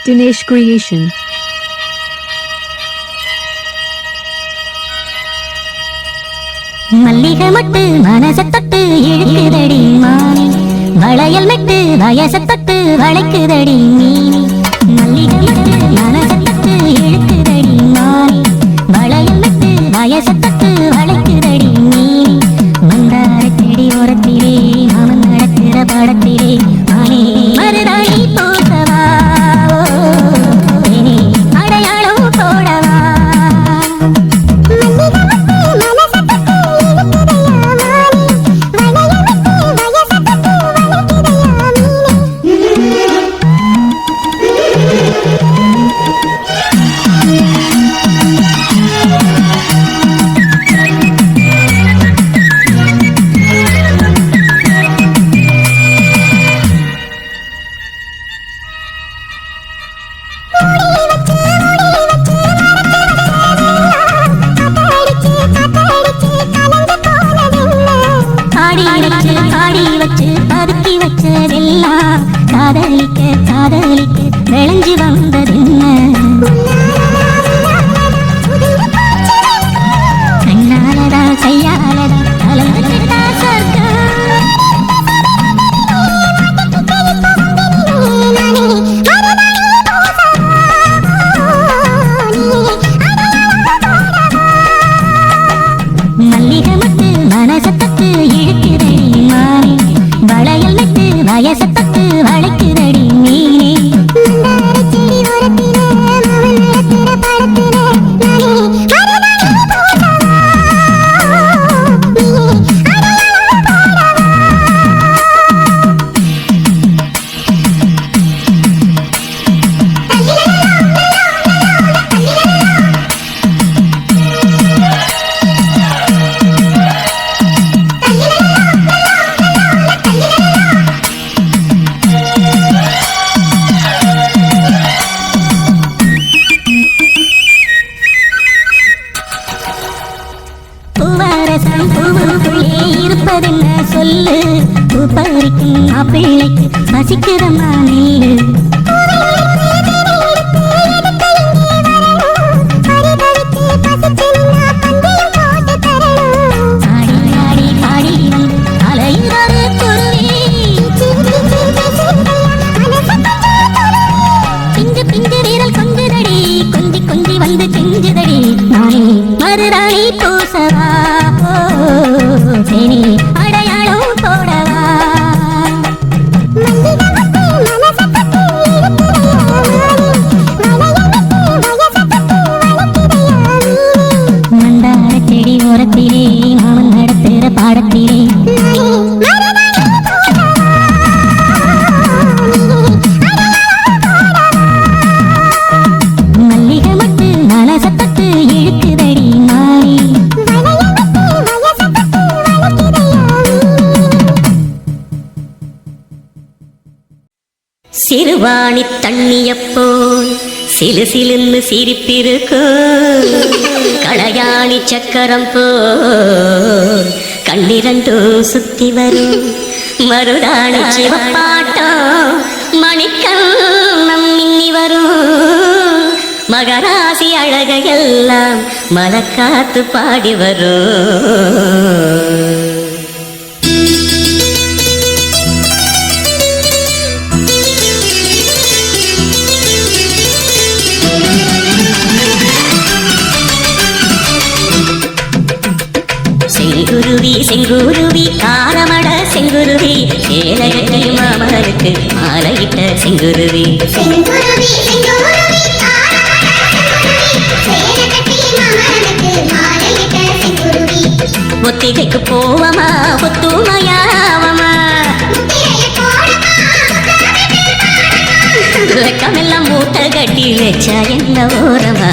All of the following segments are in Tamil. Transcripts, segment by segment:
Dinesh Creation. மல்லிகை மட்டு மனச தொட்டு இழுக்குதடி மானி, வளையல் மெட்டு வயச தொட்டு வளைக்குதடி மீனி. மல்லிகை மட்டு மனச தொட்டு இழுக்குதடி மானி, வளையல் மெட்டு வயச தொட்டு வளைக்குதடி மீனி. மந்தார செடி ஓரத்திலே மாமன் நடக்கிற படத்திலே மானே மருதாணி பூசவா, அடையாளம் போடவா. பாடி வச்சு பருத்தி வச்சதெல்லாம் காதலிக்க காதலிக்க விளைஞ்சு வந்ததென்ன. கண்ணாலதா கையாலதா கலந்துட்டா சொர்க்கம். மல்லிகை மட்டு மனசத்தத்து இழுக்குதடி மானே, வளையல் மெட்டு வயசத்தத்து வளைக்குதடி மீனே. பூவுக்குள்ளே இருப்பதென்ன சொல்லு, பூ பறிக்கும் மாப்பிள்ளைக்கு பசிக்குதம்மா நெல்லு. ஆடி ஆடி பாடி வந்து அலையுறாரு குருவி, பிஞ்சு பிஞ்சு வீரல் கொஞ்சுதடி கொஞ்சி கொஞ்சி வந்து செஞ்சுதடி நானே மருதாணி பூசவா, சரி அடையாளம் போடவா. மந்தார செடி ஓரத்திலே மாமன் நடத்துற பாடத்திலே மல்லிகை மட்டு மனசத்தத்து இழுக்குதடி மானே. சிறுவாணி தண்ணியப்போல் சிலு சிலுன்னு சிரிப்பிருக்கும், களையாணி சக்கரம் போல் கண்ணிரண்டும் சுத்தி வரும், மருதாணி சிவப்பாட்டம் மணிக்கண்ணம் மின்னி வரும், மகராசி அழகையெல்லாம் மலக்காத்து பாடி வரும். செங்குருவி செங்குருவி காரமட செங்குருவி, சேலகட்டை மாமனுக்கு மாலையிட்ட செங்குருவி. ஒத்திகைக்கு போவமா ஒத்துமையாவமா, வெக்கமெல்லாம் மூட்டை கட்டி வச்சா என்ன ஓரமா.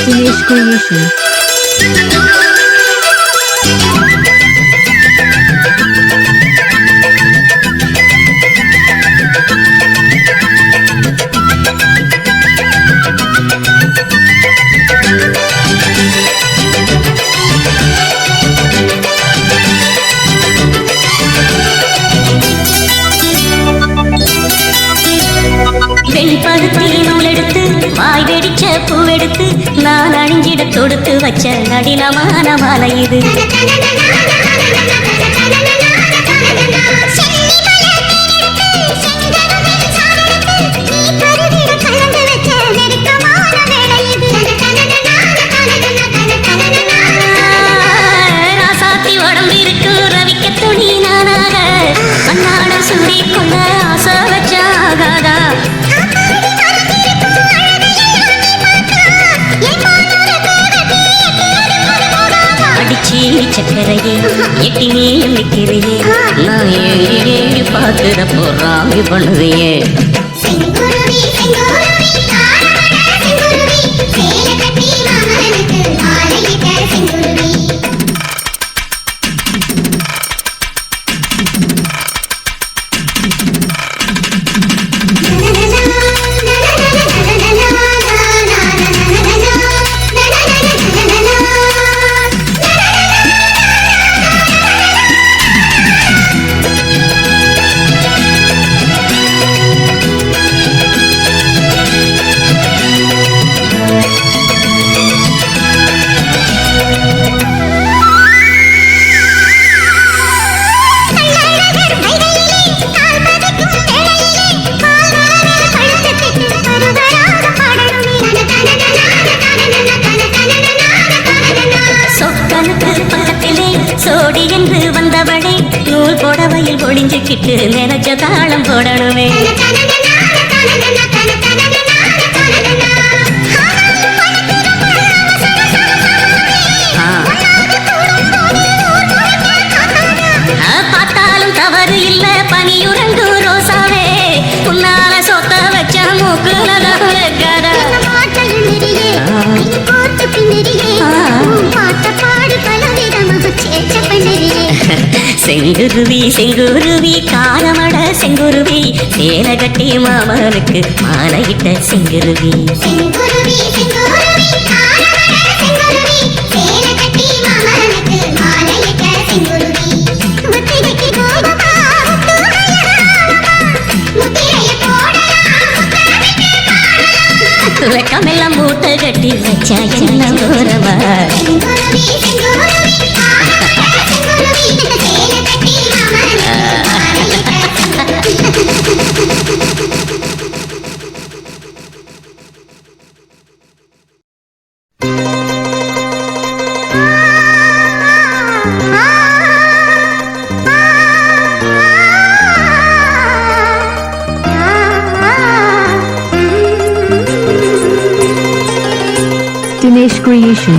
Dinesh Creation. எடுத்து நான் அணிஞ்சிட தொடுத்து வச்ச நடினமான மாலை இது. ராசாத்தி உடம்பு இருக்கு ரவிக்க துணி நானாக அன்னாட சூடி கொள்ள ஆசை வச்சாகாதா. அடிச்சி சக்கரையே எட்டி நீ நிற்கிறையே நான் ஏறி ஏறி பார்த்துறப்போ ராமி பண்ணுறியே. சோடி என்று வந்தவளே நூல் புடவையில் ஒளிஞ்சுக்கிட்டு நினைச்ச தாளம் போடணுமே. பார்த்தாலும் தவறு இல்ல பனியுறங்கு ரோசாவே உன்னால சொத்த வச்ச மூக்குலதான் வைக்காதா. செங்குருவி செங்குருவி காரமட செங்குருவி சேலை கட்டி மாமனுக்கு மாலையிட்ட செங்குருவி. வெக்கமெல்லாம் மூட்டை கட்டி வச்சா என்ன தூரமா. Dinesh Creation.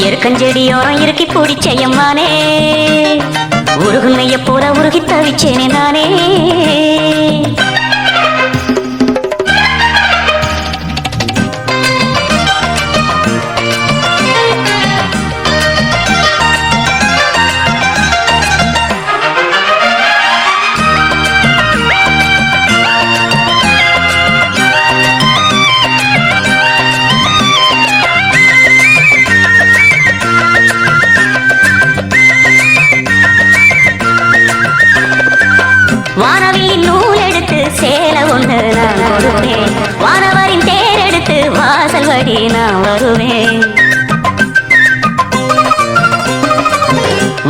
எருக்கஞ்செடியோரம் இறுக்கி பிடிச்சையம்மானே உருகுன்னைய போல உருகி தவிச்சேனே நானே. வானவில்லின் நூல் எடுத்து சேலை ஒன்று நான் கொடுப்பேன். வானவரின் தேர் எடுத்து வாசல் வழி நான் வருவேன்.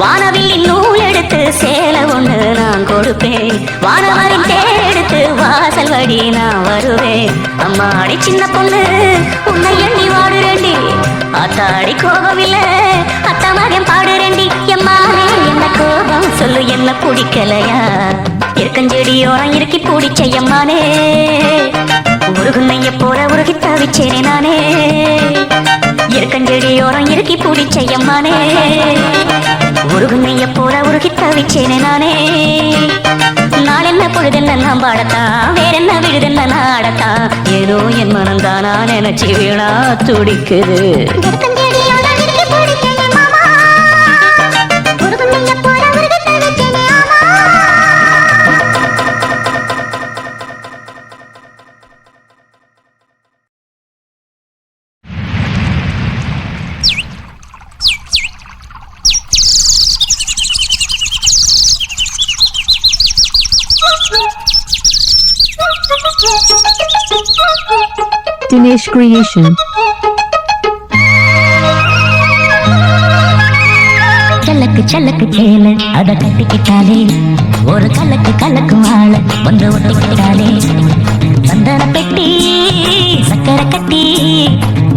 வானவில்லின் நூல் எடுத்து சேலை ஒன்று நான் கொடுப்பேன். வானவரின் தேர் எடுத்து வாசல் வழி நான் வருவேன். அம்மாடி சின்ன பொண்ணு உன்னை எண்ணி வாடுறேண்டி. ஆத்தாடி கோபம் இல்ல அத்தா மகன் பாடுறேண்டி. எம்மானே என்ன கோபம் சொல்லு என்ன பிடிக்கலையா? இருக்கஞ்செடியோரம் இறுக்கி பிடிச்ச எம்மானே. உருகுன்னைய போல உருகி தவிச்சேனே நானே. இருக்கஞ்செடியோரம் இறுக்கி பிடிச்ச எம்மானே. உருகுன்னைய போல உருகி தவிச்சேனே நானே. நாளென்ன பொழுதென்ன நான் பாடத்தான், வேறென்ன விழுதென்ன நாடத்தான். ஏதோ என் மனம்தானா நினைச்சு வீணா துடிக்குது. Dinesh Creation. சல்லக்கு சல்லக்கு சேல அத கட்டிக்கிட்டாலே. ஒரு கலக்கு கலக்கும் ஆள வந்து ஒட்டிக்கிட்டாலே. சந்தன பெட்டி சக்கரை கட்டி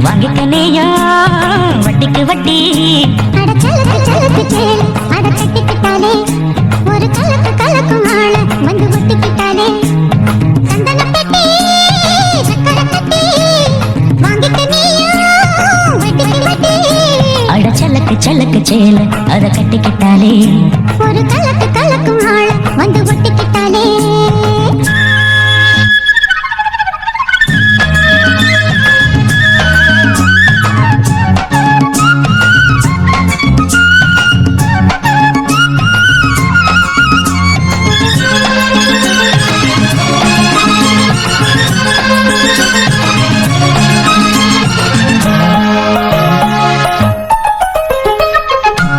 வாங்கிக்க நீயா வட்டிக்கு வட்டி. அட சல்லக்கு சல்லக்கு சேல அத கட்டிக்கிட்டாலே. ஒரு கலக்கு கலக்கும் ஆள வந்து ஒட்டிக்கிட்டாலே. சந்தன பெட்டி சக்கரை கட்டி வாங்கிக்க நீயா வட்டிக்கு வட்டி. அட சல்லக்கு சல்லக்கு சேல அத கட்டிக்கிட்டாலே. ஒரு கலக்கு கலக்கும் ஆள வந்து ஒட்டிக்கிட்டாலே.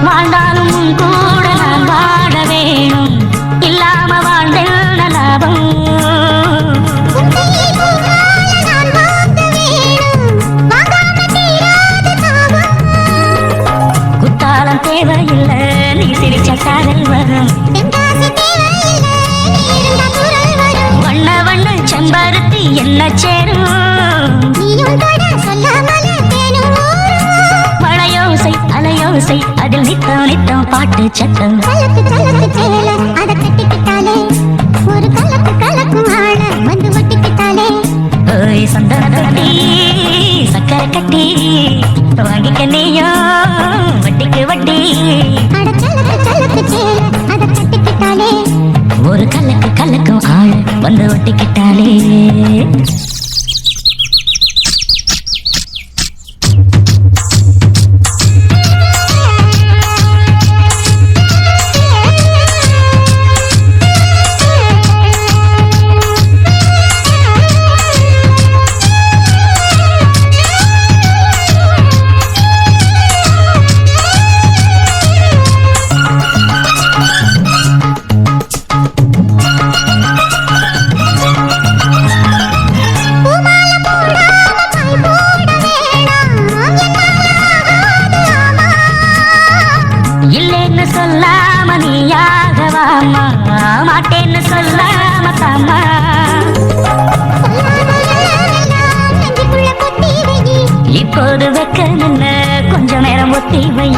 வாழ்ந்தாலும் கூட நான் வாழ வேணும். இல்லாம வாழ்ந்தேன் லாபம். நான் வாங்க வேணும் வாங்காம தீராத தாபம். குத்தாலம் தேவையில்லை நீ சிரிச்ச காதல் வரும். தென்காசி தேவையில்லை நீ இருந்தா குரல் வரும். வண்ண வண்ண செம்பருத்தி என்ன சேரும். நீயும் தொட சொல்லாமலே தேனும் ஊரும். மழையோசை அலையோசை அதில் நித்தம் நித்தம் பாட்டு சத்தம். கலக்கு கலக்கு சேல அத கட்டிக்கிட்டாலே. ஒரு கலக்கு கலக்கும் ஆள வந்து ஒட்டிக்கிட்டாலே. ஓய் சந்தன கட்டி சக்கரை கட்டி வாங்கிக்க நீயோ வட்டிக்கு வட்டி. அட கலக்கு கலக்கு சேல அத கட்டிக்கிட்டாலே. ஒரு கலக்கு கலக்கும் ஆள் வந்து ஒட்டிக்கிட்டாலே. இல்லைன்னு சொல்லாம நீயாகவாமா, மாட்டேன்னு சொல்லாம தாமா. இப்போது வெக்க நின்ன கொஞ்ச நேரம் ஒத்தி வை.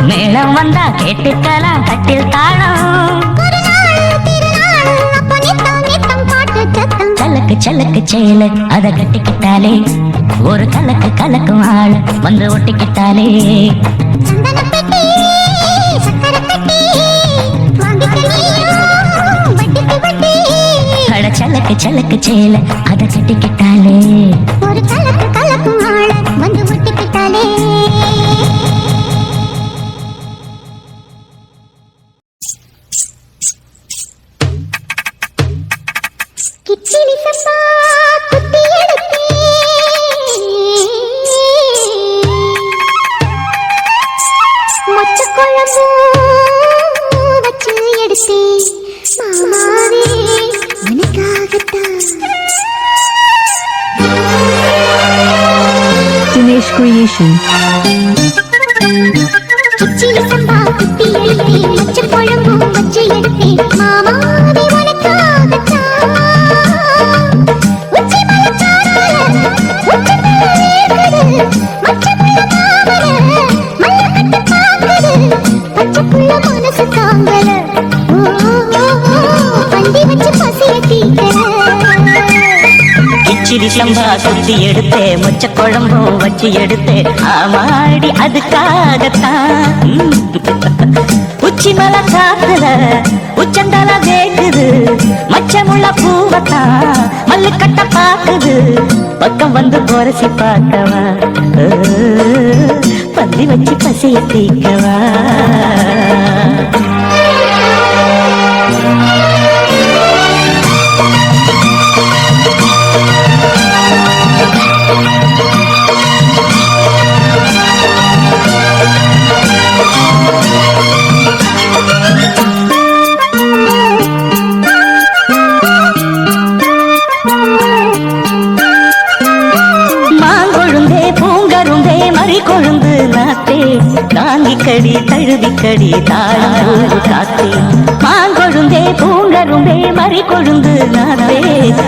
மேளம் வந்தா கேட்டுக்கலாம் கட்டில் தாளம். சலக்கு சலக்கு சேல அத கட்டிக்கிட்டாலே. ஒரு கலக்கு கலக்கும் ஆள் வந்து ஒட்டிக்கிட்டாலே. அட சலக்கு சலக்கு சேல அத கட்டிக்கிட்டாலே. ஒரு கலக்கு கலக்கும் ஆள வந்து ஒட்டிக்கிட்டாலே. கிச்சிலி சப்பா குத்தி எடுத்தே. மொச்ச குழம்பு எடுத்தேன் மாமாவே உனக்காகத்தான். Dinesh Creation. கிச்சிலி சம்பா குத்தி எடுத்தேன் மச்ச குழம்பும் வச்சு எடுத்தேன் மாமாவே உனக்காகத்தான். உச்சி மலைச்சாரல உச்சி மேல வேர்க்குது மச்சமுள்ள மாமல மல்லக்கட்டு பாக்குது பச்சைக்குள்ள மனசு தாங்கல பந்தி வச்சு பசிய தீக்கல. கிச்சிடி சம்பா குத்தி எடுத்தே மொச்ச குழம்பும் வச்சு எடுத்தே ஆமாடி அதுக்காகத்தான். உச்சி மலை காத்துல உச்சந்தல வேக்குது மச்சமுள்ள பூவத்தான் மல்லு கட்ட பாக்குது பக்கம் வந்து போரசி பார்க்கவா பந்தி வச்சு பசிய தீக்கவா. கொழுந்து நாத்தே தாங்கிக்கடி தழுவிக்கடி தாழம்பூ காத்தே மாங்கொழுந்தே பூங்கரும்பே மறி கொழுந்து நாத்தே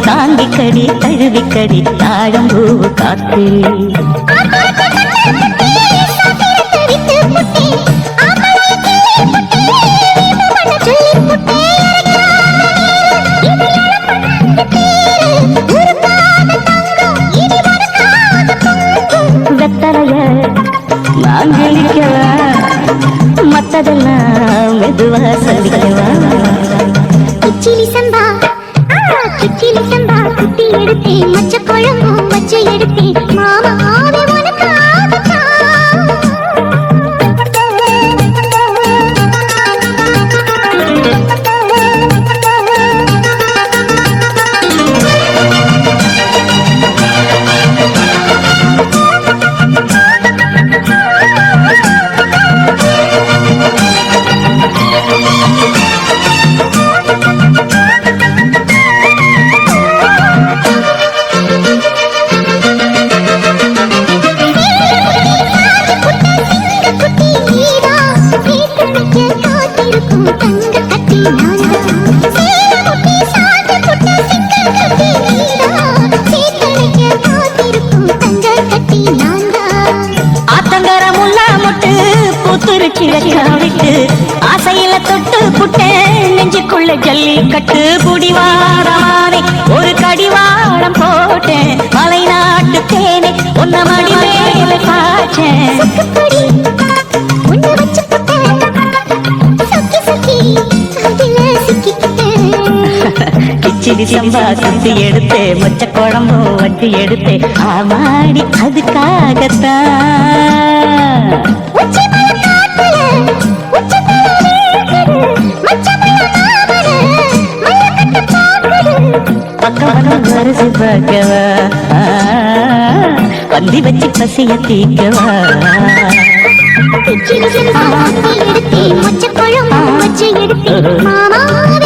தாங்கிக்கடி தழுவிக்கடி தாழம்பூ காத்தே. மத்ததெல்லாம் மெதுவா சொல்லிக்கவா. கிச்சிலி சம்பா கிச்சிலி சம்பா குத்தி எடுத்தேன் மச்ச குழம்பும் வச்சு எடுத்தேன் மாமாவே உனக்காகத்தான். விட்டு ஆசையில தொட்டு புட்டேன் நெஞ்சுக்குள்ள ஜல்லி கட்டு புடிவாரமானே ஒரு கடிவாரம் போட்டேன் மலை நாட்டு தேனே உன்ன மடி மேல காய்ச்சேன். கிச்சிடி சம்பா குத்தி எடுத்தே மொச்ச குழம்பும் வச்சு எடுத்தே ஆமாடி அதுக்காகத்தான். பக்கம் வரிசை பார்க்கவா பந்தி வச்சு பசிய தீக்கவா. எடுத்தேன் மொச்ச குழம்பும் வச்சு எடுத்தேன் மாமாவே